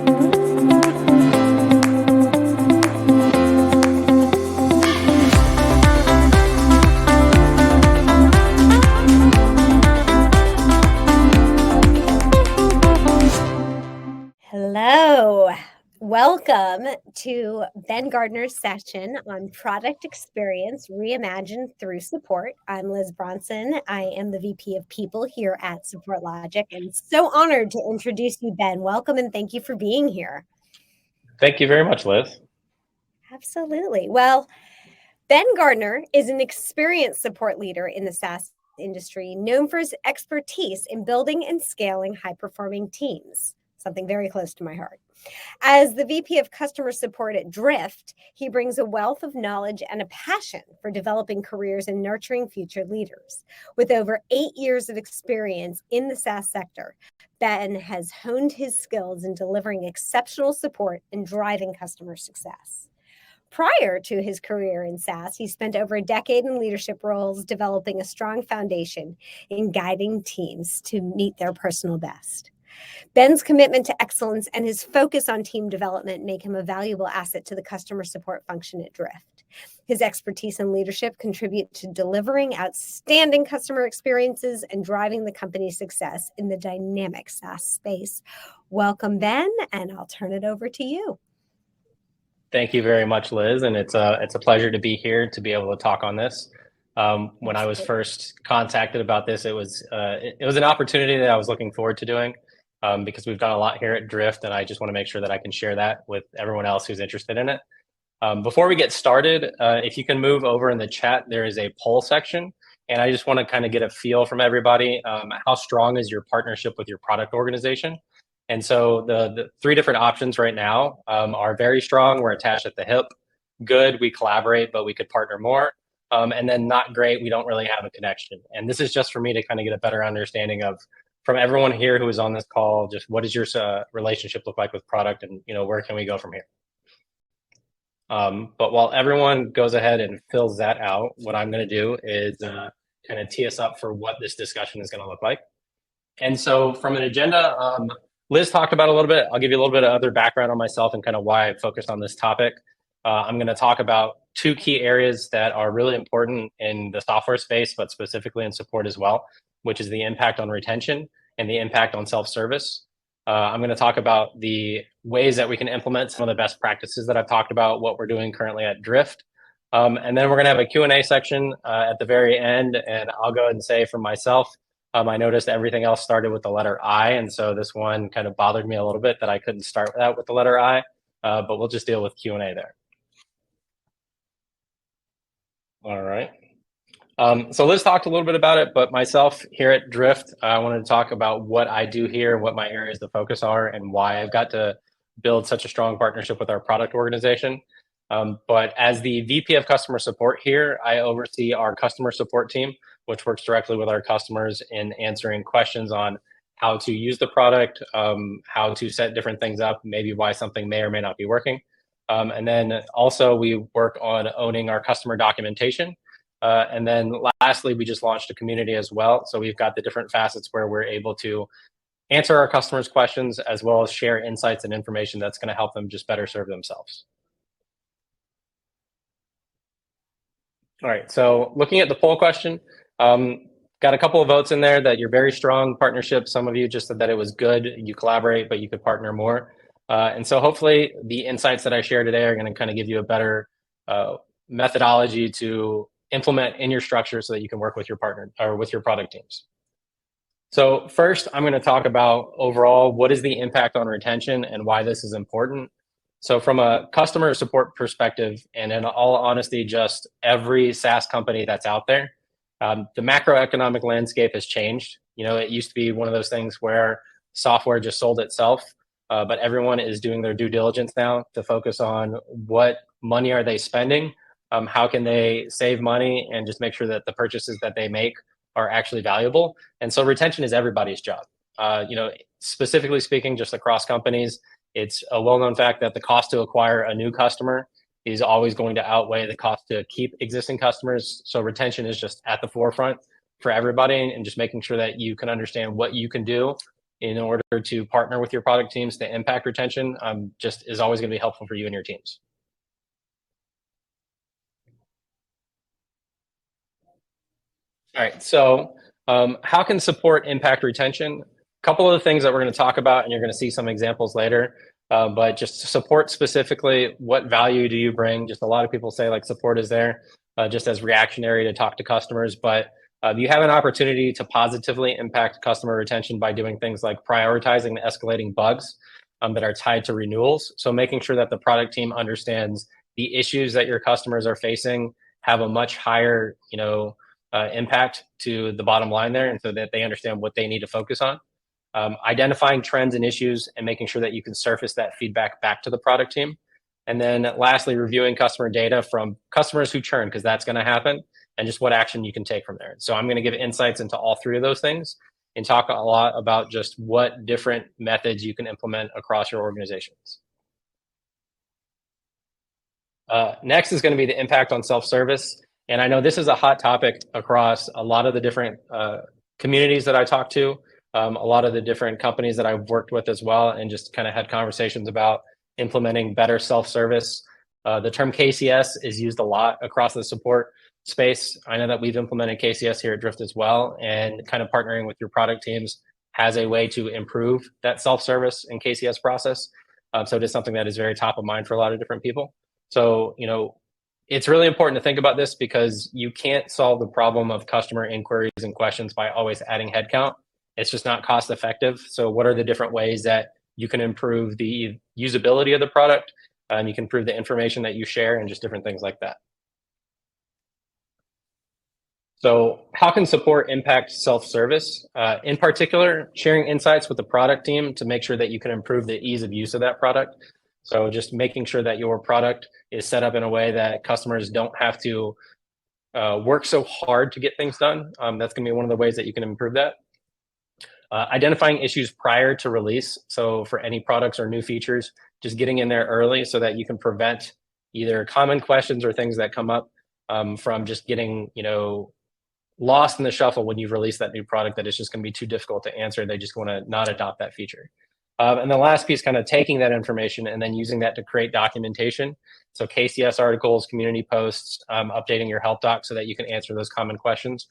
Hello. Welcome to Ben Gardner's session on product experience reimagined through support. I'm Liz Bronson. I am the VP of People here at Support Logic, and so honored to introduce you, Ben. Welcome and thank you for being here. Thank you very much, Liz. Absolutely. Well, Ben Gardner is an experienced support leader in the SaaS industry, known for his expertise in building and scaling high-performing teams, something very close to my heart. As the VP of Customer Support at Drift, he brings a wealth of knowledge and a passion for developing careers and nurturing future leaders. With over 8 years of experience in the SaaS sector, Ben has honed his skills in delivering exceptional support and driving customer success. Prior to his career in SaaS, he spent over a decade in leadership roles, developing a strong foundation in guiding teams to meet their personal best. Ben's commitment to excellence and his focus on team development make him a valuable asset to the customer support function at Drift. His expertise and leadership contribute to delivering outstanding customer experiences and driving the company's success in the dynamic SaaS space. Welcome, Ben, and I'll turn it over to you. Thank you very much, Liz, and it's a pleasure to be here to be able to talk on this. When I was first contacted about this, it was an opportunity that I was looking forward to doing. Because we've done a lot here at Drift, and I just want to make sure that I can share that with everyone else who's interested in it. Before we get started, if you can move over in the chat, there is a poll section, and I just want to kind of get a feel from everybody. How strong is your partnership with your product organization? And so the 3 different options right now are very strong. We're attached at the hip. Good, we collaborate, but we could partner more. And then not great, we don't really have a connection. And this is just for me to kind of get a better understanding of, from everyone here who is on this call, just what does your relationship look like with product, and where can we go from here? But while everyone goes ahead and fills that out, what I'm going to do is kind of tee us up for what this discussion is going to look like. And so from an agenda, Liz talked about a little bit. I'll give you a little bit of other background on myself and kind of why I focused on this topic. I'm going to talk about 2 key areas that are really important in the software space, but specifically in support as well, which is the impact on retention and the impact on self-service. I'm going to talk about the ways that we can implement some of the best practices that I've talked about, what we're doing currently at Drift. And then we're going to have a Q&A section at the very end. And I'll go ahead and say for myself, I noticed everything else started with the letter I. And so this one kind of bothered me a little bit that I couldn't start out with the letter I, but we'll just deal with Q&A there. All right. So Liz talked a little bit about it, but myself here at Drift, I wanted to talk about what I do here, what my areas of focus are, and why I've got to build such a strong partnership with our product organization. But as the VP of customer support here, I oversee our customer support team, which works directly with our customers in answering questions on how to use the product, how to set different things up, maybe why something may or may not be working. And then also we work on owning our customer documentation. And then lastly, we just launched a community as well. So we've got the different facets where we're able to answer our customers' questions as well as share insights and information that's going to help them just better serve themselves. All right, so looking at the poll question, got a couple of votes in there that you're very strong partnership. Some of you just said that it was good, you collaborate, but you could partner more. And so hopefully the insights that I share today are going to kind of give you a better methodology to implement in your structure so that you can work with your partner or with your product teams. So first, I'm going to talk about overall, what is the impact on retention and why this is important. So from a customer support perspective, and in all honesty, just every SaaS company that's out there, the macroeconomic landscape has changed. It used to be one of those things where software just sold itself, but everyone is doing their due diligence now to focus on what money are they spending, how can they save money, and just make sure that the purchases that they make are actually valuable. And so retention is everybody's job. Specifically speaking, just across companies, it's a well-known fact that the cost to acquire a new customer is always going to outweigh the cost to keep existing customers. So retention is just at the forefront for everybody, and just making sure that you can understand what you can do in order to partner with your product teams to impact retention just is always going to be helpful for you and your teams. All right, so how can support impact retention? A couple of the things that we're going to talk about, and you're going to see some examples later, but just support specifically, what value do you bring? Just a lot of people say like support is there just as reactionary to talk to customers, but you have an opportunity to positively impact customer retention by doing things like prioritizing and escalating bugs that are tied to renewals. So making sure that the product team understands the issues that your customers are facing have a much higher, impact to the bottom line there, and so that they understand what they need to focus on. Identifying trends and issues and making sure that you can surface that feedback back to the product team. And then lastly, reviewing customer data from customers who churn, because that's going to happen, and just what action you can take from there. So I'm going to give insights into all three of those things and talk a lot about just what different methods you can implement across your organizations. Next is going to be the impact on self-service. And I know this is a hot topic across a lot of the different communities that I talk to, a lot of the different companies that I've worked with as well, and just kind of had conversations about implementing better self-service. The term KCS is used a lot across the support space. I know that we've implemented KCS here at Drift as well, and kind of partnering with your product teams has a way to improve that self-service and KCS process. So it is something that is very top of mind for a lot of different people. So, it's really important to think about this because you can't solve the problem of customer inquiries and questions by always adding headcount. It's just not cost effective. So what are the different ways that you can improve the usability of the product? You can improve the information that you share and just different things like that. So how can support impact self-service? In particular, sharing insights with the product team to make sure that you can improve the ease of use of that product. So just making sure that your product is set up in a way that customers don't have to work so hard to get things done. That's going to be one of the ways that you can improve that. Identifying issues prior to release. So for any products or new features, just getting in there early so that you can prevent either common questions or things that come up from just getting, lost in the shuffle when you've released that new product that it's just going to be too difficult to answer. They just want to not adopt that feature. And the last piece, kind of taking that information and then using that to create documentation. So KCS articles, community posts, updating your help doc so that you can answer those common questions.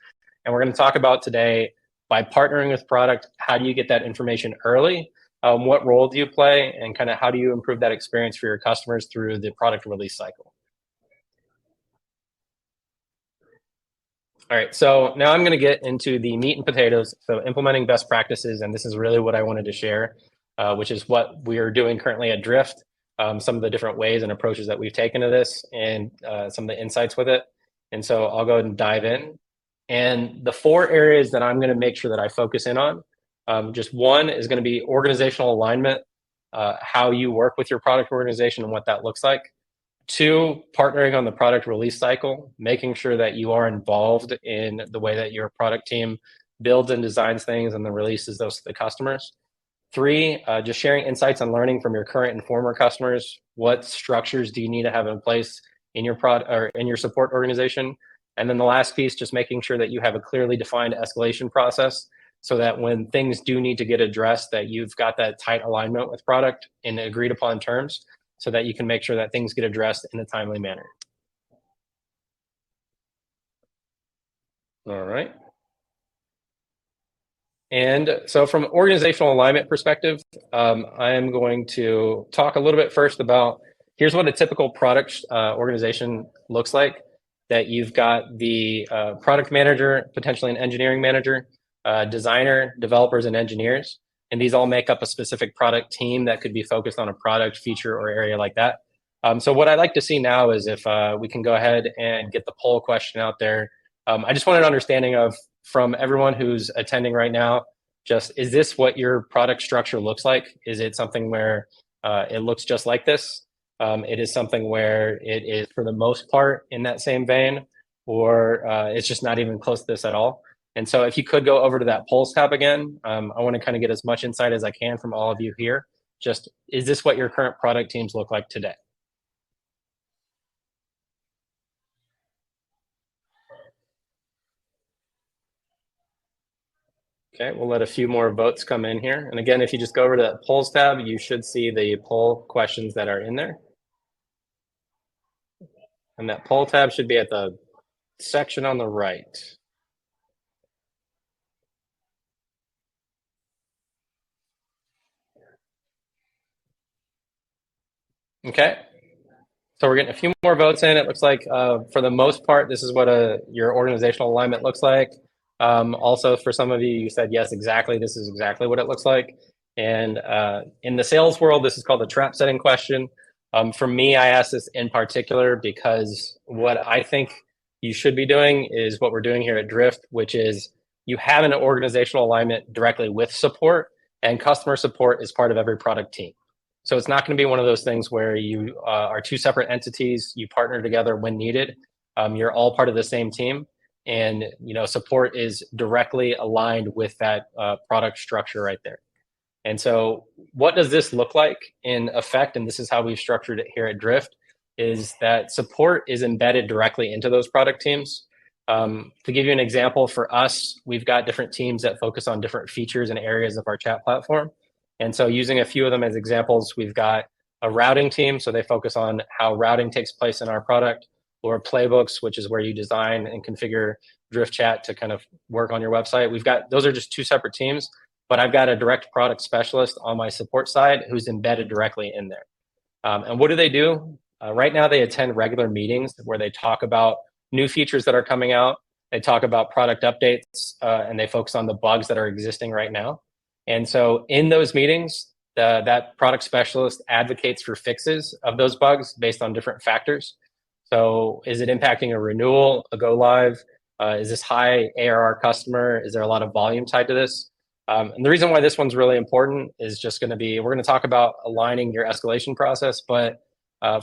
And we're going to talk about today, by partnering with product, how do you get that information early? What role do you play? And kind of how do you improve that experience for your customers through the product release cycle? All right, so now I'm going to get into the meat and potatoes. So implementing best practices, and this is really what I wanted to share, which is what we're doing currently at Drift, some of the different ways and approaches that we've taken to this, and some of the insights with it. And so I'll go ahead and dive in. And the 4 areas that I'm going to make sure that I focus in on, just one is going to be organizational alignment, how you work with your product organization and what that looks like. 2, partnering on the product release cycle, making sure that you are involved in the way that your product team builds and designs things and then releases those to the customers. 3, just sharing insights and learning from your current and former customers. What structures do you need to have in place in your product or in your support organization? And then the last piece, just making sure that you have a clearly defined escalation process so that when things do need to get addressed, that you've got that tight alignment with product in agreed upon terms, so that you can make sure that things get addressed in a timely manner. All right. And so from an organizational alignment perspective, I am going to talk a little bit first about, here's what a typical product organization looks like. That you've got the product manager, potentially an engineering manager, designer, developers, and engineers. And these all make up a specific product team that could be focused on a product, feature, or area like that. So what I'd like to see now is if we can go ahead and get the poll question out there. I just want an understanding of, from everyone who's attending right now, just, is this what your product structure looks like? Is it something where it looks just like this? It is something where it is, for the most part, in that same vein, or it's just not even close to this at all. And so if you could go over to that polls tab again, I want to kind of get as much insight as I can from all of you here. Just, is this what your current product teams look like today? Okay, we'll let a few more votes come in here. And again, if you just go over to that polls tab, you should see the poll questions that are in there. And that poll tab should be at the section on the right. Okay, so we're getting a few more votes in. It looks like for the most part, this is what your organizational alignment looks like. Also, for some of you, you said, yes, exactly. This is exactly what it looks like. And in the sales world, this is called the trap setting question. For me, I asked this in particular because what I think you should be doing is what we're doing here at Drift, which is you have an organizational alignment directly with support, and customer support is part of every product team. So it's not going to be one of those things where you are two separate entities, you partner together when needed. You're all part of the same team, and support is directly aligned with that product structure right there. And so what does this look like in effect? And this is how we've structured it here at Drift, is that support is embedded directly into those product teams. To give you an example, for us, we've got different teams that focus on different features and areas of our chat platform. And so using a few of them as examples, we've got a routing team. So they focus on how routing takes place in our product, or playbooks, which is where you design and configure Drift Chat to kind of work on your website. Those are just two separate teams, but I've got a direct product specialist on my support side who's embedded directly in there. And what do they do? Right now, they attend regular meetings where they talk about new features that are coming out. They talk about product updates, and they focus on the bugs that are existing right now. And so in those meetings, that product specialist advocates for fixes of those bugs based on different factors. So is it impacting a renewal, a go live? Is this high ARR customer? Is there a lot of volume tied to this? And the reason why this one's really important is just going to be, we're going to talk about aligning your escalation process, but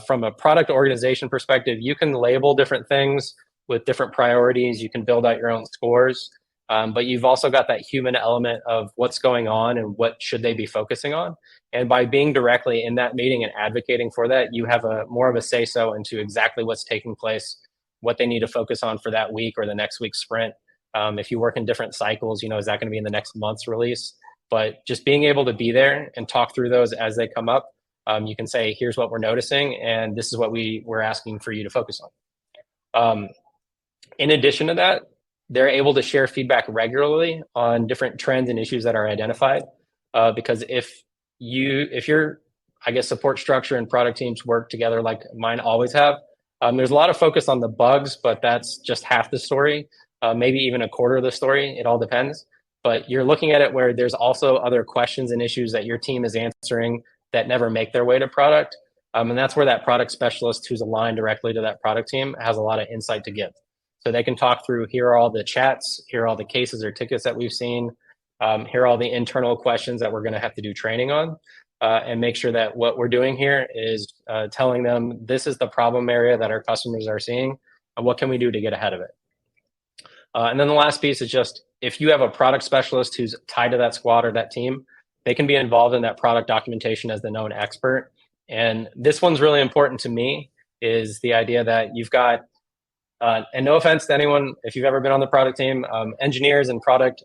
from a product organization perspective, you can label different things with different priorities. You can build out your own scores, but you've also got that human element of what's going on and what should they be focusing on. And by being directly in that meeting and advocating for that, you have more of a say-so into exactly what's taking place, what they need to focus on for that week or the next week's sprint. If you work in different cycles, is that going to be in the next month's release? But just being able to be there and talk through those as they come up, you can say, here's what we're noticing, and this is what we're asking for you to focus on. In addition to that, they're able to share feedback regularly on different trends and issues that are identified. Because if your, support structure and product teams work together like mine always have, there's a lot of focus on the bugs, but that's just half the story. Maybe even a quarter of the story. It all depends. But you're looking at it where there's also other questions and issues that your team is answering that never make their way to product. And that's where that product specialist who's aligned directly to that product team has a lot of insight to give. So they can talk through, here are all the chats, here are all the cases or tickets that we've seen, here are all the internal questions that we're going to have to do training on, and make sure that what we're doing here is telling them this is the problem area that our customers are seeing, and what can we do to get ahead of it. And then the last piece is just, if you have a product specialist who's tied to that squad or that team, they can be involved in that product documentation as the known expert. And this one's really important to me, is the idea that you've got, and no offense to anyone, if you've ever been on the product team, engineers and product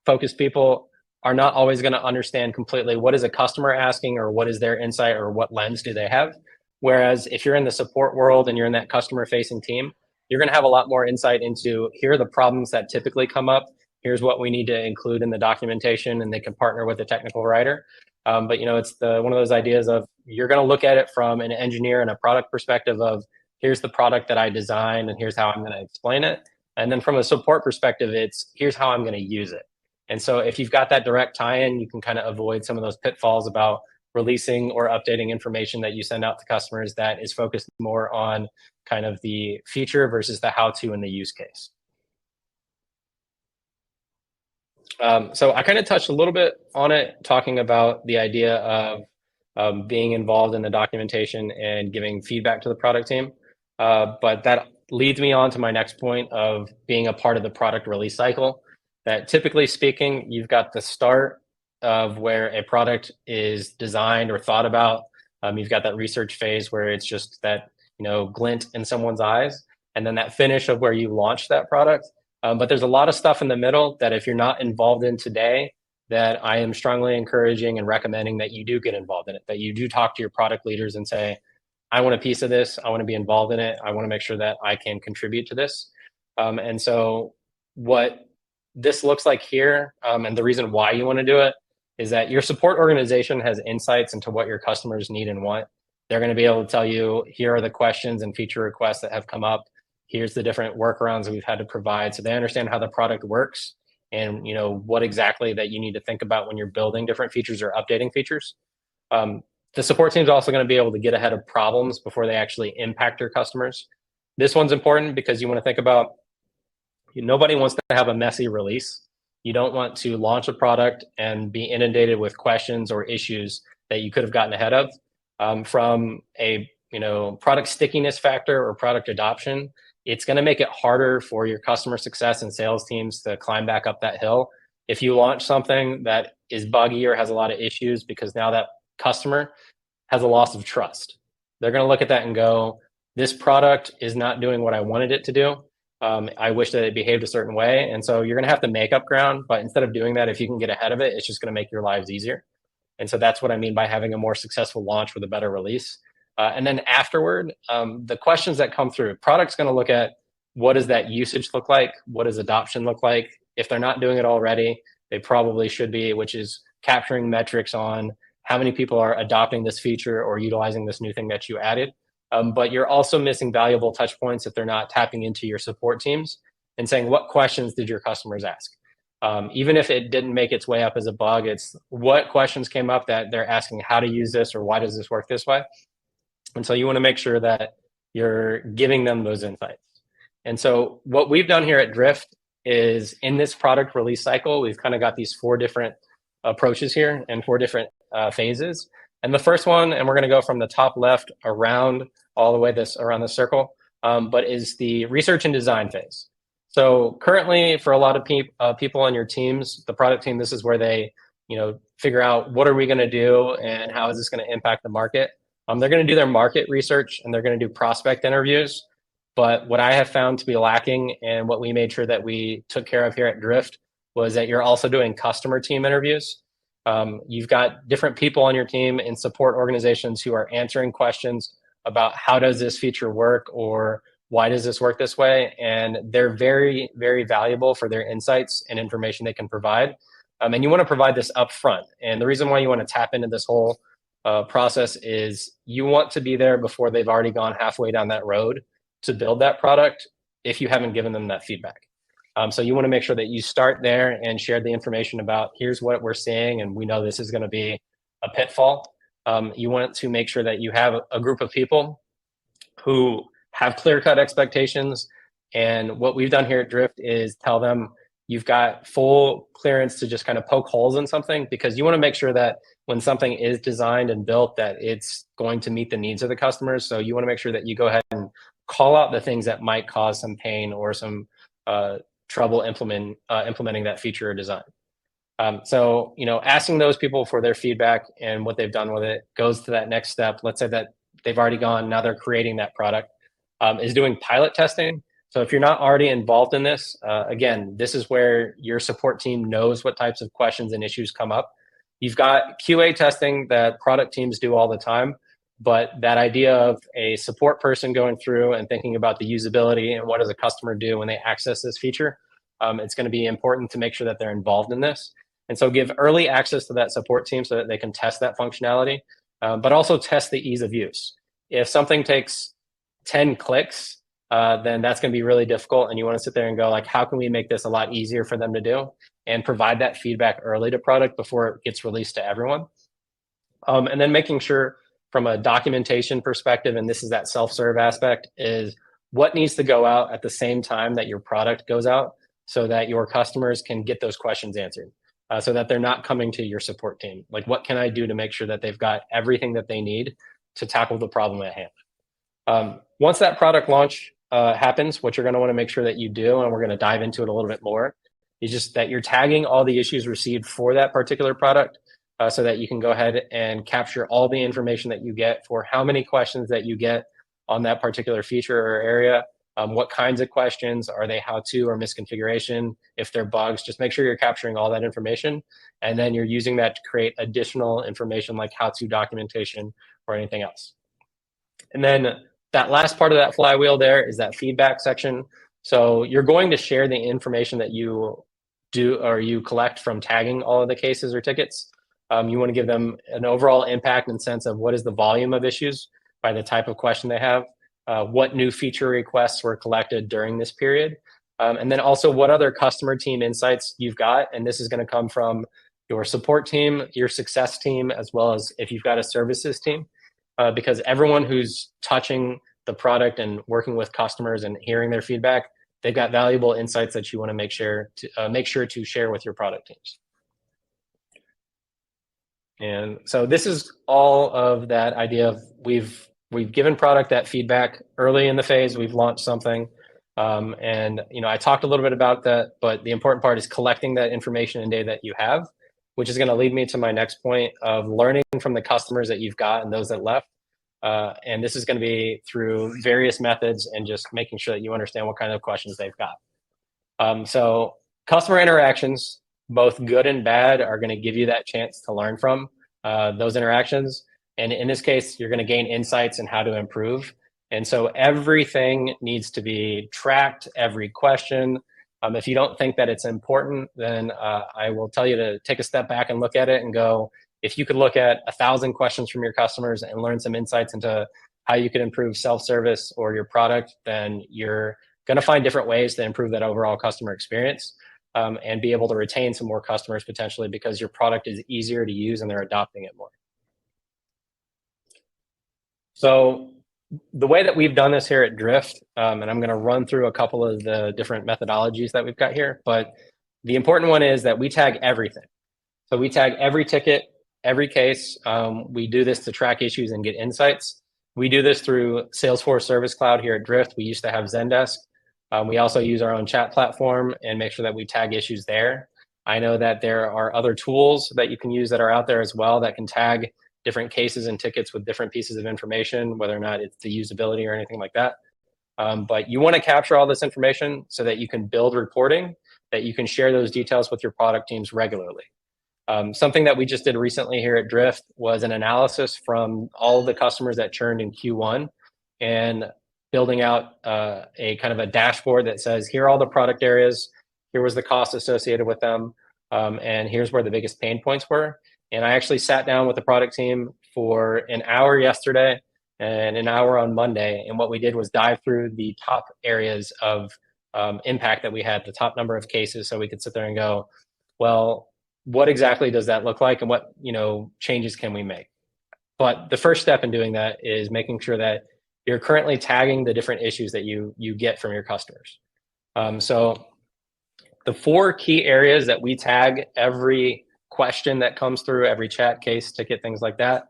focused people are not always going to understand completely what is a customer asking, or what is their insight, or what lens do they have. Whereas if you're in the support world and you're in that customer facing team, you're going to have a lot more insight into, here are the problems that typically come up. Here's what we need to include in the documentation, and they can partner with a technical writer. But it's one of those ideas of, you're going to look at it from an engineer and a product perspective of, here's the product that I designed and here's how I'm going to explain it. And then from a support perspective, it's, here's how I'm going to use it. And so if you've got that direct tie-in, you can kind of avoid some of those pitfalls about releasing or updating information that you send out to customers that is focused more on kind of the feature versus the how-to and the use case. So I kind of touched a little bit on it, talking about the idea of being involved in the documentation and giving feedback to the product team. But that leads me on to my next point of being a part of the product release cycle. That typically speaking, you've got the start of where a product is designed or thought about. You've got that research phase where it's just that glint in someone's eyes, and then that finish of where you launch that product. But there's a lot of stuff in the middle that if you're not involved in today, that I am strongly encouraging and recommending that you do get involved in it, that you do talk to your product leaders and say, I want a piece of this. I want to be involved in it. I want to make sure that I can contribute to this. And so what this looks like here, and the reason why you want to do it, is that your support organization has insights into what your customers need and want. They're going to be able to tell you, here are the questions and feature requests that have come up. Here's the different workarounds that we've had to provide. So they understand how the product works and what exactly that you need to think about when you're building different features or updating features. The support team is also going to be able to get ahead of problems before they actually impact your customers. This one's important because you want to think about, nobody wants to have a messy release. You don't want to launch a product and be inundated with questions or issues that you could have gotten ahead of. From a product stickiness factor or product adoption, it's going to make it harder for your customer success and sales teams to climb back up that hill. If you launch something that is buggy or has a lot of issues, because now that customer has a loss of trust, they're going to look at that and go, this product is not doing what I wanted it to do. I wish that it behaved a certain way. And so you're going to have to make up ground. But instead of doing that, if you can get ahead of it, it's just going to make your lives easier. And so that's what I mean by having a more successful launch with a better release. And then afterward, the questions that come through, product's going to look at, what does that usage look like? What does adoption look like? If they're not doing it already, they probably should be, which is capturing metrics on how many people are adopting this feature or utilizing this new thing that you added. But you're also missing valuable touch points if they're not tapping into your support teams and saying, what questions did your customers ask? Even if it didn't make its way up as a bug, it's what questions came up that they're asking how to use this or why does this work this way? And so you want to make sure that you're giving them those insights. And so what we've done here at Drift is, in this product release cycle, we've kind of got these 4 different approaches here and 4 different phases. And the first one, and we're going to go from the top left around all the way around the circle, but is the research and design phase. So currently, for a lot of people on your teams, the product team, this is where they figure out, what are we going to do and how is this going to impact the market? They're going to do their market research and they're going to do prospect interviews. But what I have found to be lacking, and what we made sure that we took care of here at Drift, was that you're also doing customer team interviews. You've got different people on your team in support organizations who are answering questions about how does this feature work or why does this work this way? And they're very, very valuable for their insights and information they can provide. And you want to provide this up front. And the reason why you want to tap into this whole process is you want to be there before they've already gone halfway down that road to build that product if you haven't given them that feedback. So you want to make sure that you start there and share the information about, here's what we're seeing, and we know this is going to be a pitfall. You want to make sure that you have a group of people who have clear-cut expectations. And what we've done here at Drift is tell them, you've got full clearance to just kind of poke holes in something, because you want to make sure that when something is designed and built, that it's going to meet the needs of the customers. So you want to make sure that you go ahead and call out the things that might cause some pain or some trouble implementing that feature or design. So asking those people for their feedback and what they've done with it goes to that next step. Let's say that they've already gone, now they're creating that product, is doing pilot testing. So if you're not already involved in this, again, this is where your support team knows what types of questions and issues come up. You've got QA testing that product teams do all the time, but that idea of a support person going through and thinking about the usability and what does a customer do when they access this feature, it's going to be important to make sure that they're involved in this. And so give early access to that support team so that they can test that functionality, but also test the ease of use. If something takes 10 clicks, then that's going to be really difficult. And you want to sit there and go, like, how can we make this a lot easier for them to do, and provide that feedback early to product before it gets released to everyone. And then making sure from a documentation perspective, and this is that self-serve aspect, is what needs to go out at the same time that your product goes out so that your customers can get those questions answered, so that they're not coming to your support team. Like, what can I do to make sure that they've got everything that they need to tackle the problem at hand? Once that product launch happens, what you're going to want to make sure that you do, and we're going to dive into it a little bit more, is just that you're tagging all the issues received for that particular product, so that you can go ahead and capture all the information that you get for how many questions that you get on that particular feature or area, What kinds of questions are they, how to or misconfiguration? If they're bugs, just make sure you're capturing all that information, and then you're using that to create additional information like how to documentation or anything else. And then that last part of that flywheel there is that feedback section. So you're going to share the information that you do or you collect from tagging all of the cases or tickets. You want to give them an overall impact and sense of what is the volume of issues by the type of question they have, what new feature requests were collected during this period, and then also what other customer team insights you've got. And this is going to come from your support team, your success team, as well as if you've got a services team, because everyone who's touching the product and working with customers and hearing their feedback, they've got valuable insights that you want to make sure to share with your product teams. And so this is all of that idea of we've given product that feedback early in the phase. We've launched something, and I talked a little bit about that, but the important part is collecting that information and data that you have, which is going to lead me to my next point of learning from the customers that you've got and those that left. And this is going to be through various methods and just making sure that you understand what kind of questions they've got. So customer interactions, both good and bad, are going to give you that chance to learn from those interactions. And in this case, you're going to gain insights in how to improve. And so everything needs to be tracked, every question. If you don't think that it's important, then I will tell you to take a step back and look at it and go, if you could look at 1,000 questions from your customers and learn some insights into how you could improve self-service or your product, then you're going to find different ways to improve that overall customer experience. And be able to retain some more customers potentially because your product is easier to use and they're adopting it more. So the way that we've done this here at Drift, and I'm going to run through a couple of the different methodologies that we've got here, but the important one is that we tag everything. So we tag every ticket, every case. We do this to track issues and get insights. We do this through Salesforce Service Cloud here at Drift. We used to have Zendesk. We also use our own chat platform and make sure that we tag issues there. I know that there are other tools that you can use that are out there as well that can tag different cases and tickets with different pieces of information, whether or not it's the usability or anything like that. But you want to capture all this information so that you can build reporting, that you can share those details with your product teams regularly. Something that we just did recently here at Drift was an analysis from all of the customers that churned in Q1 and building out a kind of a dashboard that says, here are all the product areas, here was the cost associated with them, and here's where the biggest pain points were. And I actually sat down with the product team for an hour yesterday and an hour on Monday. And what we did was dive through the top areas of impact that we had, the top number of cases, so we could sit there and go, well, what exactly does that look like and what changes can we make? But the first step in doing that is making sure that you're currently tagging the different issues that you get from your customers. So the 4 key areas that we tag every question that comes through, every chat, case, ticket, things like that,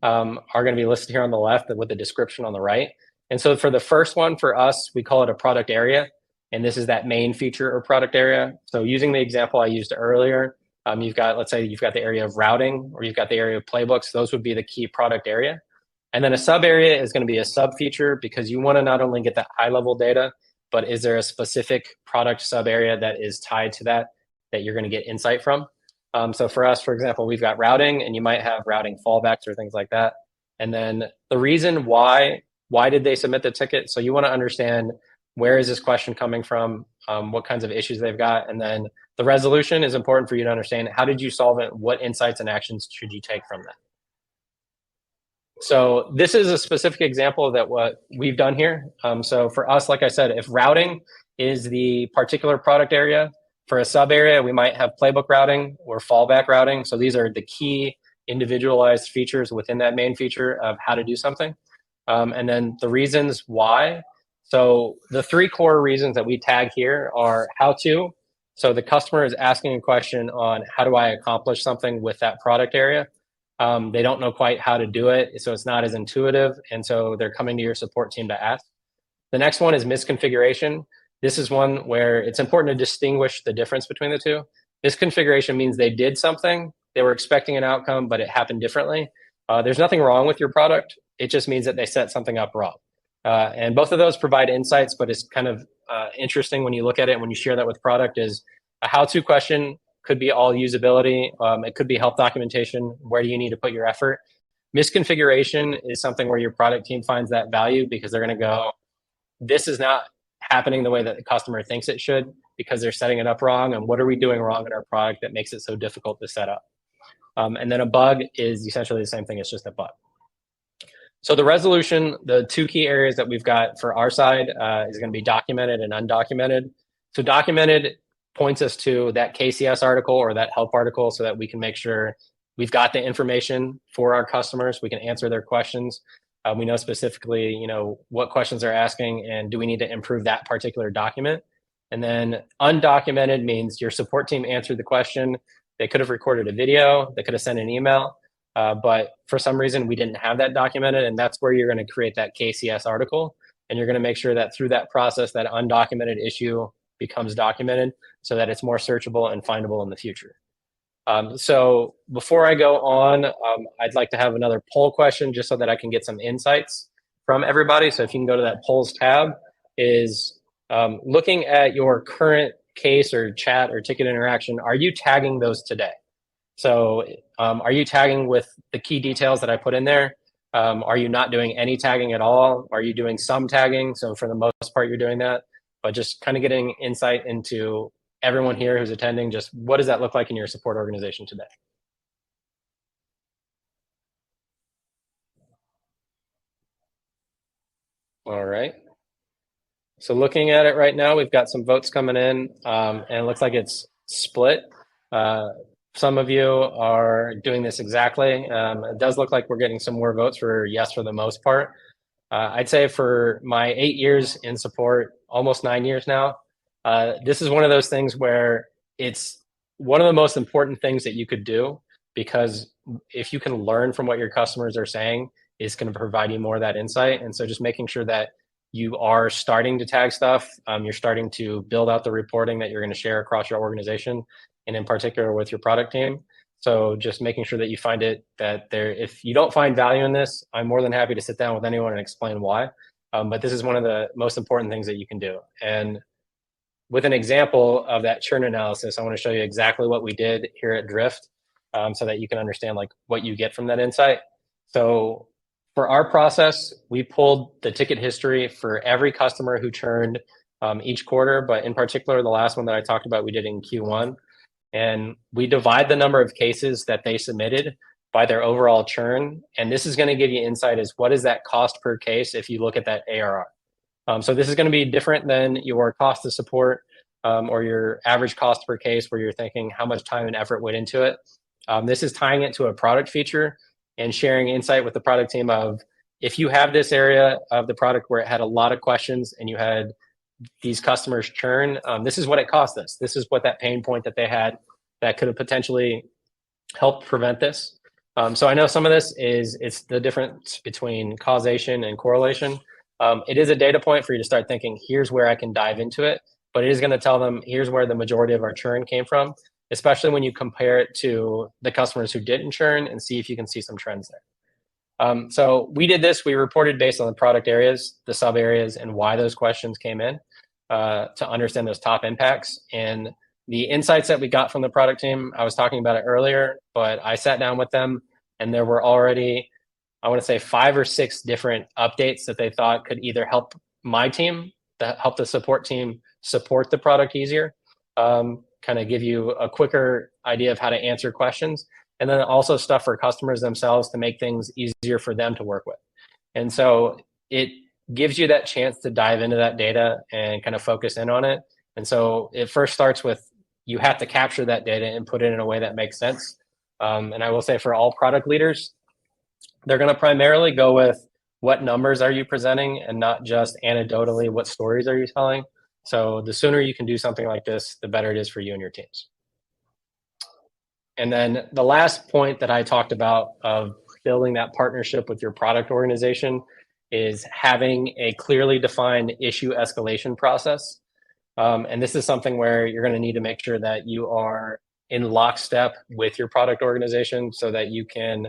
are going to be listed here on the left with the description on the right. And so for the first one, for us, we call it a product area. And this is that main feature or product area. So using the example I used earlier, let's say you've got the area of routing or you've got the area of playbooks. Those would be the key product area. And then a sub area is going to be a sub feature because you want to not only get that high level data, but is there a specific product sub area that is tied to that you're going to get insight from? So for us, for example, we've got routing and you might have routing fallbacks or things like that. And then the reason why did they submit the ticket? So you want to understand where is this question coming from, what kinds of issues they've got. And then the resolution is important for you to understand. How did you solve it? What insights and actions should you take from that? So this is a specific example of that what we've done here. So for us, like I said, if routing is the particular product area, for a sub area, we might have playbook routing or fallback routing. So these are the key individualized features within that main feature of how to do something. And then the reasons why. So the 3 core reasons that we tag here are how to. So the customer is asking a question on how do I accomplish something with that product area. They don't know quite how to do it, so it's not as intuitive. And so they're coming to your support team to ask. The next one is misconfiguration. This is one where it's important to distinguish the difference between the two. Misconfiguration means they did something, they were expecting an outcome, but it happened differently. There's nothing wrong with your product. It just means that they set something up wrong. And both of those provide insights, but it's kind of interesting when you look at it, when you share that with product, is a how-to question could be all usability. It could be help documentation. Where do you need to put your effort? Misconfiguration is something where your product team finds that value because they're going to go, this is not happening the way that the customer thinks it should because they're setting it up wrong. And what are we doing wrong in our product that makes it so difficult to set up? And then a bug is essentially the same thing. It's just a bug. So the resolution, the two key areas that we've got for our side is going to be documented and undocumented. So documented points us to that KCS article or that help article so that we can make sure we've got the information for our customers. We can answer their questions. We know specifically, what questions they're asking and do we need to improve that particular document. And then undocumented means your support team answered the question. They could have recorded a video. They could have sent an email. But for some reason, we didn't have that documented, and that's where you're going to create that KCS article, and you're going to make sure that through that process, that undocumented issue becomes documented so that it's more searchable and findable in the future. So before I go on, I'd like to have another poll question just so that I can get some insights from everybody. So if you can go to that polls tab, is looking at your current case or chat or ticket interaction, are you tagging those today? So are you tagging with the key details that I put in there? Are you not doing any tagging at all? Are you doing some tagging? So for the most part, you're doing that, but just kind of getting insight into everyone here who's attending, just what does that look like in your support organization today? All right. So looking at it right now, we've got some votes coming in, and it looks like it's split. Some of you are doing this exactly. It does look like we're getting some more votes for yes for the most part. I'd say for my 8 years in support, almost 9 years now, this is one of those things where it's one of the most important things that you could do, because if you can learn from what your customers are saying, it's going to provide you more of that insight. And so just making sure that you are starting to tag stuff, you're starting to build out the reporting that you're going to share across your organization, and in particular with your product team. So just making sure that you find it that there, if you don't find value in this, I'm more than happy to sit down with anyone and explain why. But this is one of the most important things that you can do. And with an example of that churn analysis, I want to show you exactly what we did here at Drift, so that you can understand like what you get from that insight. So for our process, we pulled the ticket history for every customer who churned each quarter, but in particular, the last one that I talked about, we did in Q1. And we divide the number of cases that they submitted by their overall churn. And this is going to give you insight as what is that cost per case if you look at that ARR. So this is going to be different than your cost to support or your average cost per case where you're thinking how much time and effort went into it. This is tying it to a product feature and sharing insight with the product team of, if you have this area of the product where it had a lot of questions and you had these customers churn, this is what it cost us. This is what that pain point that they had that could have potentially helped prevent this. So I know some of this it's the difference between causation and correlation. It is a data point for you to start thinking, here's where I can dive into it, but it is going to tell them, here's where the majority of our churn came from, especially when you compare it to the customers who didn't churn and see if you can see some trends there. So we did this. We reported based on the product areas, the sub areas, and why those questions came in to understand those top impacts. And the insights that we got from the product team, I was talking about it earlier, but I sat down with them and there were already, I want to say 5 or 6 different updates that they thought could either help my team, help the support team support the product easier, kind of give you a quicker idea of how to answer questions, and then also stuff for customers themselves to make things easier for them to work with. And so it gives you that chance to dive into that data and kind of focus in on it. And so it first starts with, you have to capture that data and put it in a way that makes sense. And I will say for all product leaders, they're going to primarily go with what numbers are you presenting and not just anecdotally what stories are you telling. So the sooner you can do something like this, the better it is for you and your teams. And then the last point that I talked about of building that partnership with your product organization is having a clearly defined issue escalation process. And this is something where you're going to need to make sure that you are in lockstep with your product organization so that you can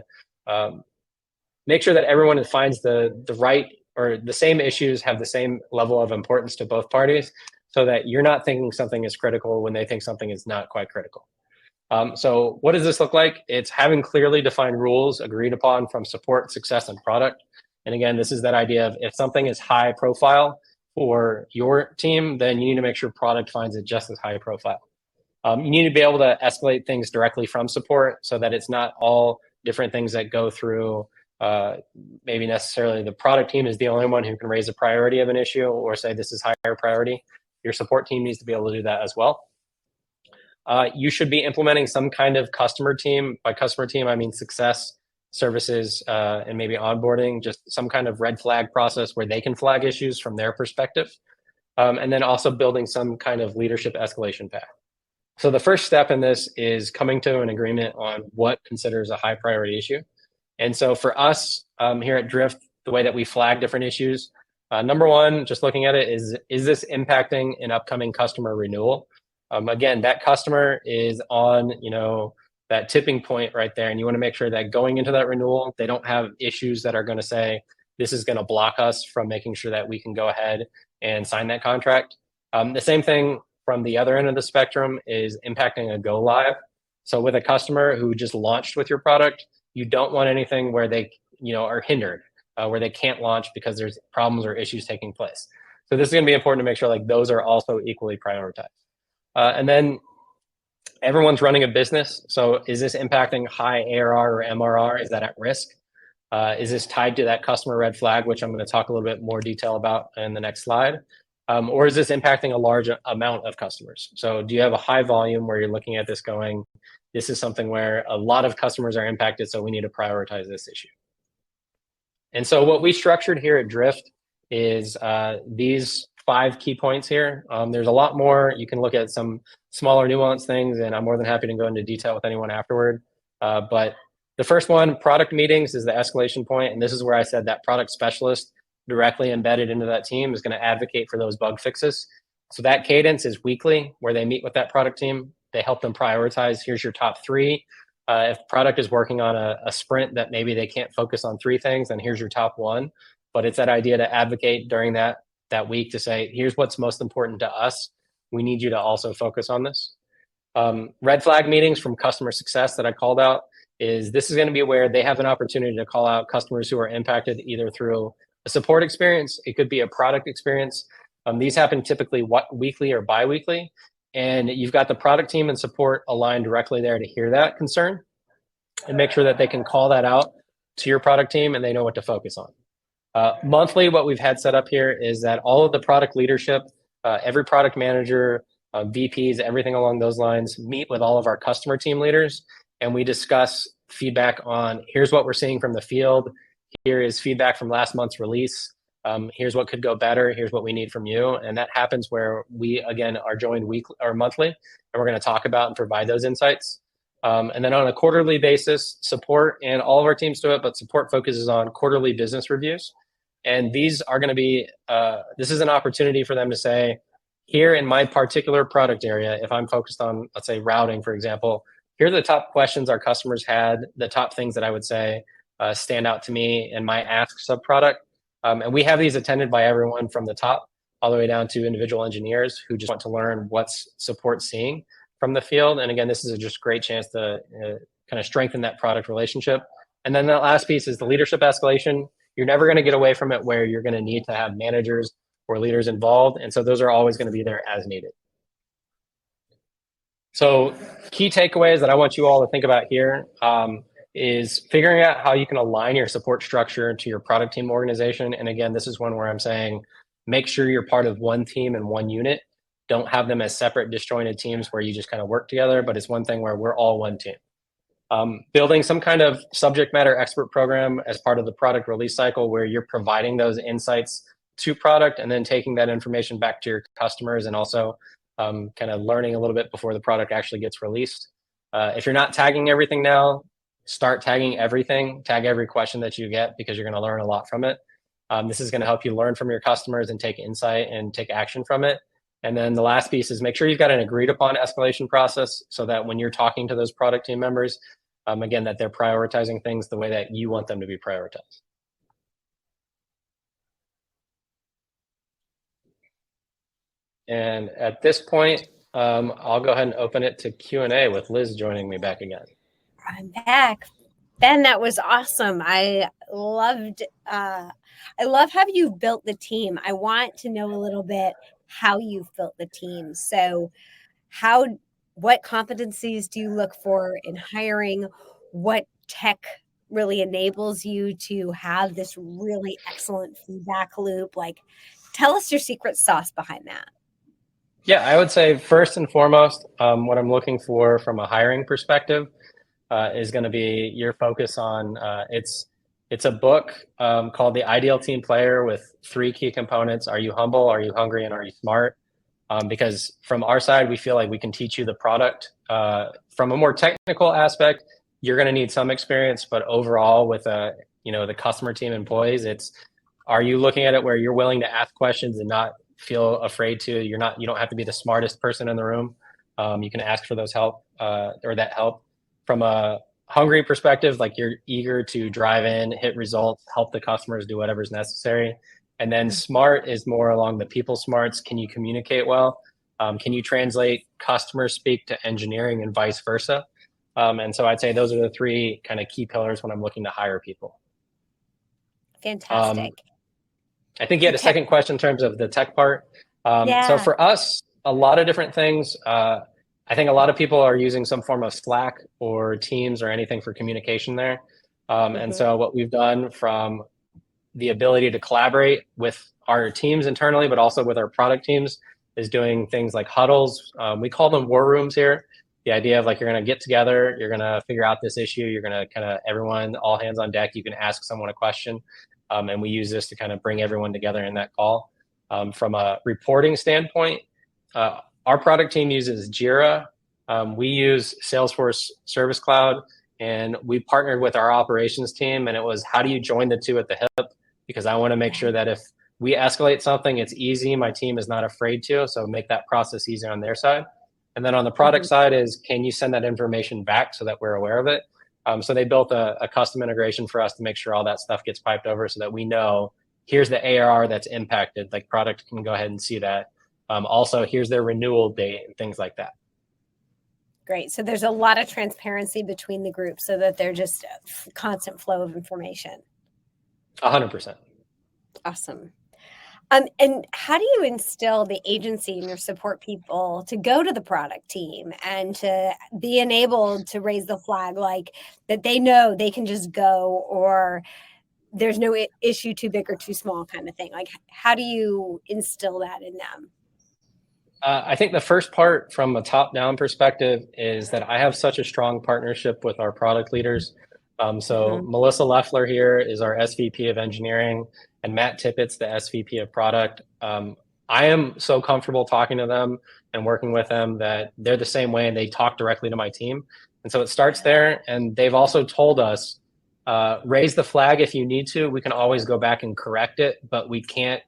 make sure that everyone finds the right or the same issues have the same level of importance to both parties, so that you're not thinking something is critical when they think something is not quite critical. So what does this look like? It's having clearly defined rules agreed upon from support, success, and product. And again, this is that idea of if something is high profile for your team, then you need to make sure product finds it just as high profile. You need to be able to escalate things directly from support so that it's not all different things that go through maybe necessarily the product team is the only one who can raise a priority of an issue or say this is higher priority. Your support team needs to be able to do that as well. You should be implementing some kind of customer team. By customer team, I mean success, services, and maybe onboarding, just some kind of red flag process where they can flag issues from their perspective. And then also building some kind of leadership escalation path. So the first step in this is coming to an agreement on what considers a high priority issue. And so for us here at Drift, the way that we flag different issues, number one, just looking at it is this impacting an upcoming customer renewal? Again, that customer is on, that tipping point right there. And you want to make sure that going into that renewal, they don't have issues that are going to say, this is going to block us from making sure that we can go ahead and sign that contract. The same thing from the other end of the spectrum is impacting a go live. So with a customer who just launched with your product, you don't want anything where they, are hindered, where they can't launch because there's problems or issues taking place. So this is going to be important to make sure like those are also equally prioritized. And then everyone's running a business. So is this impacting high ARR or MRR? Is that at risk? Is this tied to that customer red flag, which I'm going to talk a little bit more detail about in the next slide? Or is this impacting a large amount of customers? So do you have a high volume where you're looking at this going, this is something where a lot of customers are impacted, so we need to prioritize this issue. And so what we structured here at Drift is these 5 key points here. There's a lot more. You can look at some smaller nuanced things, and I'm more than happy to go into detail with anyone afterward. But the first one, product meetings, is the escalation point, and this is where I said that product specialist directly embedded into that team is going to advocate for those bug fixes. So that cadence is weekly, where they meet with that product team. They help them prioritize. Here's your top 3. If product is working on a sprint that maybe they can't focus on 3 things, then here's your top 1. But it's that idea to advocate during that week to say, here's what's most important to us. We need you to also focus on this. Red flag meetings from customer success that I called out this is going to be where they have an opportunity to call out customers who are impacted either through a support experience, it could be a product experience. These happen typically weekly or bi-weekly, and you've got the product team and support aligned directly there to hear that concern and make sure that they can call that out to your product team and they know what to focus on. Monthly, what we've had set up here is that all of the product leadership, every product manager, VPs, everything along those lines, meet with all of our customer team leaders, and we discuss feedback on here's what we're seeing from the field. Here is feedback from last month's release. Here's what could go better. Here's what we need from you. And that happens where we, again, are joined weekly or monthly, and we're going to talk about and provide those insights. And then on a quarterly basis, support, and all of our teams do it, but support focuses on quarterly business reviews. And these are going to be, this is an opportunity for them to say, here in my particular product area, if I'm focused on, let's say, routing, for example, here are the top questions our customers had, the top things that I would say stand out to me in my ask subproduct. And we have these attended by everyone from the top all the way down to individual engineers who just want to learn what's support seeing from the field. And again, this is a just great chance to kind of strengthen that product relationship. And then that last piece is the leadership escalation. You're never going to get away from it where you're going to need to have managers or leaders involved. And so those are always going to be there as needed. So key takeaways that I want you all to think about here is figuring out how you can align your support structure to your product team organization. And again, this is one where I'm saying, make sure you're part of one team and one unit. Don't have them as separate disjointed teams where you just kind of work together, but it's one thing where we're all one team. Building some kind of subject matter expert program as part of the product release cycle where you're providing those insights to product and then taking that information back to your customers and also kind of learning a little bit before the product actually gets released. If you're not tagging everything now, start tagging everything, tag every question that you get because you're going to learn a lot from it. This is going to help you learn from your customers and take insight and take action from it. And then the last piece is make sure you've got an agreed upon escalation process so that when you're talking to those product team members, again, that they're prioritizing things the way that you want them to be prioritized. And at this point, I'll go ahead and open it to Q&A with Liz joining me back again. I'm back. Ben, that was awesome. I love how you've built the team. I want to know a little bit how you've built the team. So what competencies do you look for in hiring? What tech really enables you to have this really excellent feedback loop? Like, tell us your secret sauce behind that. Yeah, I would say first and foremost, what I'm looking for from a hiring perspective is going to be your focus on it's a book called The Ideal Team Player with 3 key components. Are you humble? Are you hungry? And are you smart? Because from our side, we feel like we can teach you the product. From a more technical aspect, you're going to need some experience, but overall with the customer team employees, are you looking at it where you're willing to ask questions and not feel afraid to? You don't have to be the smartest person in the room. You can ask for those help or that help. From a hungry perspective, like you're eager to drive in, hit results, help the customers do whatever's necessary. And then smart is more along the people smarts. Can you communicate well? Can you translate customer speak to engineering and vice versa? And so I'd say those are the 3 kind of key pillars when I'm looking to hire people. Fantastic. I think you had a second question in terms of the tech part. So for us, a lot of different things. I think a lot of people are using some form of Slack or Teams or anything for communication there. And so what we've done from the ability to collaborate with our teams internally, but also with our product teams, is doing things like huddles. We call them war rooms here. The idea of like you're going to get together, you're going to figure out this issue, you're going to kind of everyone, all hands on deck, you can ask someone a question. And we use this to kind of bring everyone together in that call. From a reporting standpoint, our product team uses Jira. We use Salesforce Service Cloud, and we partnered with our operations team, and it was, how do you join the 2 at the hip? Because I want to make sure that if we escalate something, it's easy. My team is not afraid to, so make that process easier on their side. And then on the product side is, can you send that information back so that we're aware of it? So they built a custom integration for us to make sure all that stuff gets piped over so that we know, here's the ARR that's impacted, like product can go ahead and see that. Also, here's their renewal date and things like that. Great. So there's a lot of transparency between the groups so that they're just a constant flow of information. 100%. Awesome. And how do you instill the agency in your support people to go to the product team and to be enabled to raise the flag, like that they know they can just go, or there's no issue too big or too small kind of thing? Like, how do you instill that in them? I think the first part from a top-down perspective is that I have such a strong partnership with our product leaders. Melissa Leffler here is our SVP of engineering, and Matt Tippett's the SVP of product. I am so comfortable talking to them and working with them that they're the same way, and they talk directly to my team. And so it starts there. And they've also told us, raise the flag if you need to. We can always go back and correct it, but we can't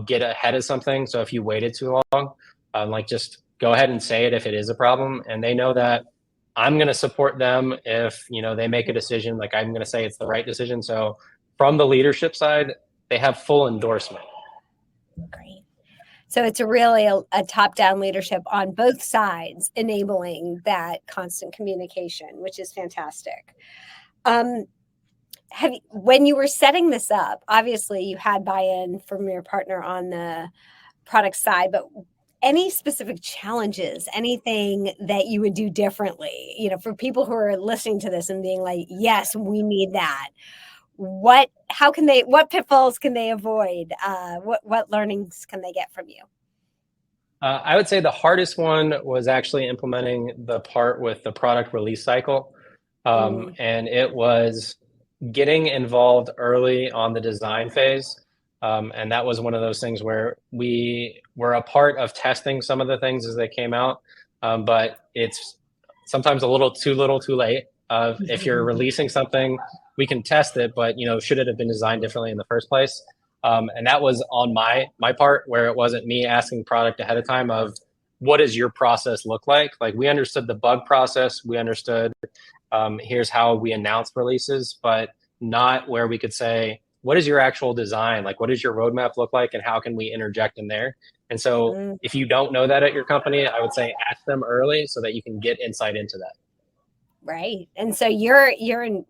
get ahead of something. So if you waited too long, just go ahead and say it if it is a problem. And they know that I'm going to support them if, they make a decision, like I'm going to say it's the right decision. So from the leadership side, they have full endorsement. Great. So it's really a top-down leadership on both sides, enabling that constant communication, which is fantastic. When you were setting this up, obviously you had buy-in from your partner on the product side, but any specific challenges, anything that you would do differently, for people who are listening to this and being like, yes, we need that. What pitfalls can they avoid? What learnings can they get from you? I would say the hardest one was actually implementing the part with the product release cycle. And it was getting involved early on the design phase. And that was one of those things where we were a part of testing some of the things as they came out. But it's sometimes a little too late. If you're releasing something, we can test it, but should it have been designed differently in the first place? And that was on my part, where it wasn't me asking product ahead of time of, what does your process look like? Like, we understood the bug process, we understood here's how we announce releases, but not where we could say, what is your actual design? Like, what does your roadmap look like, and how can we interject in there? And so Mm, if you don't know that at your company, I would say ask them early so that you can get insight into that. right. And so you're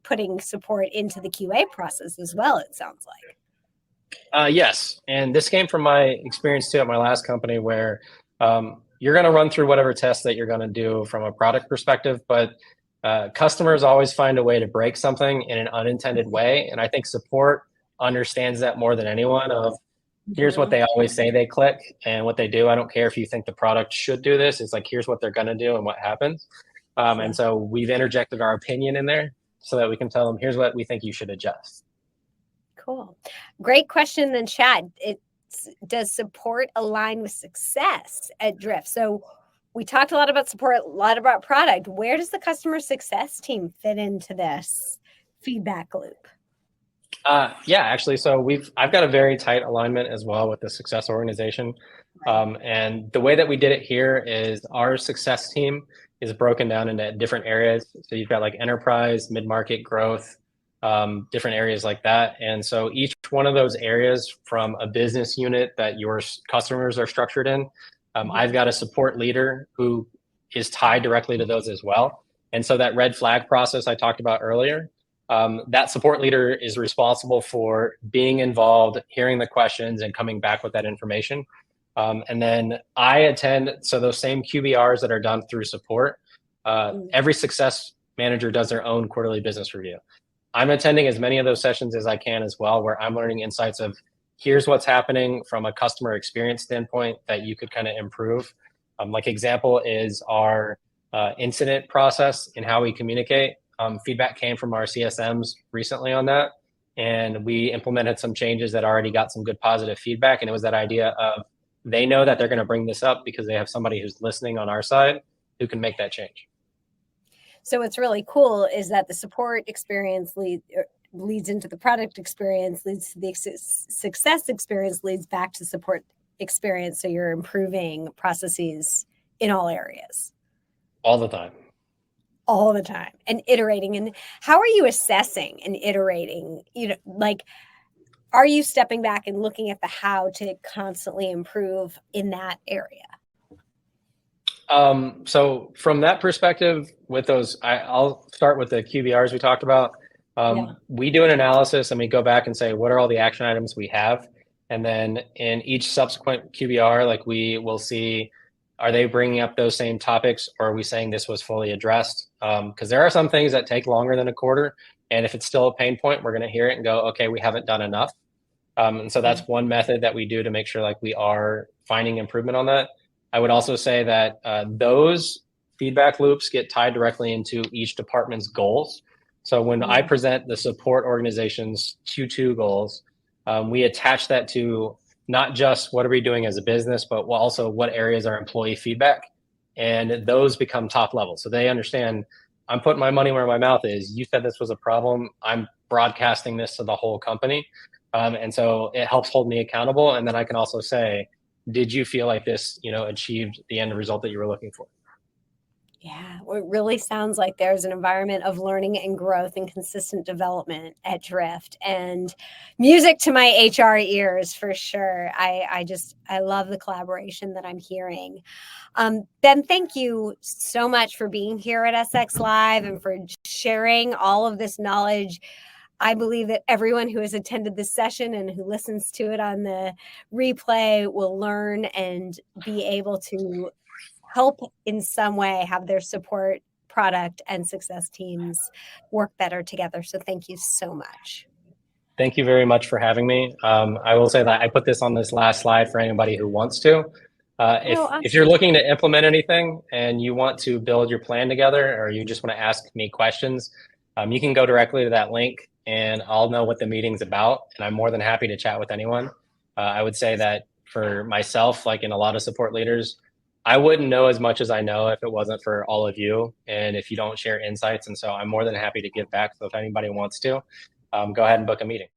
putting support into the QA process as well, it sounds like. Yes, and this came from my experience too at my last company, where you're going to run through whatever tests that you're going to do from a product perspective, but customers always find a way to break something in an unintended way, and I think support understands that more than anyone. Of here's what Mhm. they always say they click, and what they do. I don't care if you think the product should do this. It's like here's what they're going to do and what happens. And Sure. so we've interjected our opinion in there so that we can tell them here's what we think you should adjust. Cool. Great question in the chat. Does support align with success at Drift? So we talked a lot about support, a lot about product. Where does the customer success team fit into this feedback loop? Yeah, actually, so I've got a very tight alignment as well with the success organization. Right. And the way that we did it here is our success team is broken down into different areas. So you've got like enterprise, mid-market growth, different areas like that. And so each one of those areas from a business unit that your customers are structured in, I've got a support leader who is tied directly to those as well. And so that red flag process I talked about earlier, that support leader is responsible for being involved, hearing the questions, and coming back with that information. And then I attend, so those same QBRs that are done through support, every success manager does their own quarterly business review. I'm attending as many of those sessions as I can as well, where I'm learning insights of here's what's happening from a customer experience standpoint that you could kind of improve. Like example is our incident process and how we communicate. Feedback came from our CSMs recently on that, and we implemented some changes that already got some good positive feedback. And it was that idea of they know that they're going to bring this up because they have somebody who's listening on our side who can make that change. So what's really cool is that the support experience leads into the product experience, leads to the success experience, leads back to support experience. So you're improving processes in all areas. All the time. All the time and iterating. And how are you assessing and iterating? Like, are you stepping back and looking at the how to constantly improve in that area? So from that perspective, with those, I'll start with the QBRs we talked about. We do an analysis and we go back and say, what are all the action items we have? And then in each subsequent QBR, like we will see, are they bringing up those same topics, or are we saying this was fully addressed? Because there are some things that take longer than a quarter. And if it's still a pain point, we're going to hear it and go, okay, we haven't done enough. And so that's one method that we do to make sure like we are finding improvement on that. I would also say that those feedback loops get tied directly into each department's goals. So when I present the support organization's Q2 goals, we attach that to not just what are we doing as a business, but also what areas are employee feedback. And those become top level. So they understand I'm putting my money where my mouth is. You said this was a problem. I'm broadcasting this to the whole company. And so it helps hold me accountable. And then I can also say, did you feel like this, achieved the end result that you were looking for? Yeah, well, it really sounds like there's an environment of learning and growth and consistent development at Drift, and music to my HR ears for sure. I love the collaboration that I'm hearing. Ben, thank you so much for being here at SX Live and for sharing all of this knowledge. I believe that everyone who has attended this session and who listens to it on the replay will learn and be able to help in some way have their support, product, and success teams work better together. So thank you so much. Thank you very much for having me. I will say that I put this on this last slide for anybody who wants to. If you're looking to implement anything and you want to build your plan together, or you just want to ask me questions, you can go directly to that link and I'll know what the meeting's about. And I'm more than happy to chat with anyone. I would say that for myself, like in a lot of support leaders, I wouldn't know as much as I know if it wasn't for all of you and if you don't share insights. And so I'm more than happy to give back. So if anybody wants to, go ahead and book a meeting.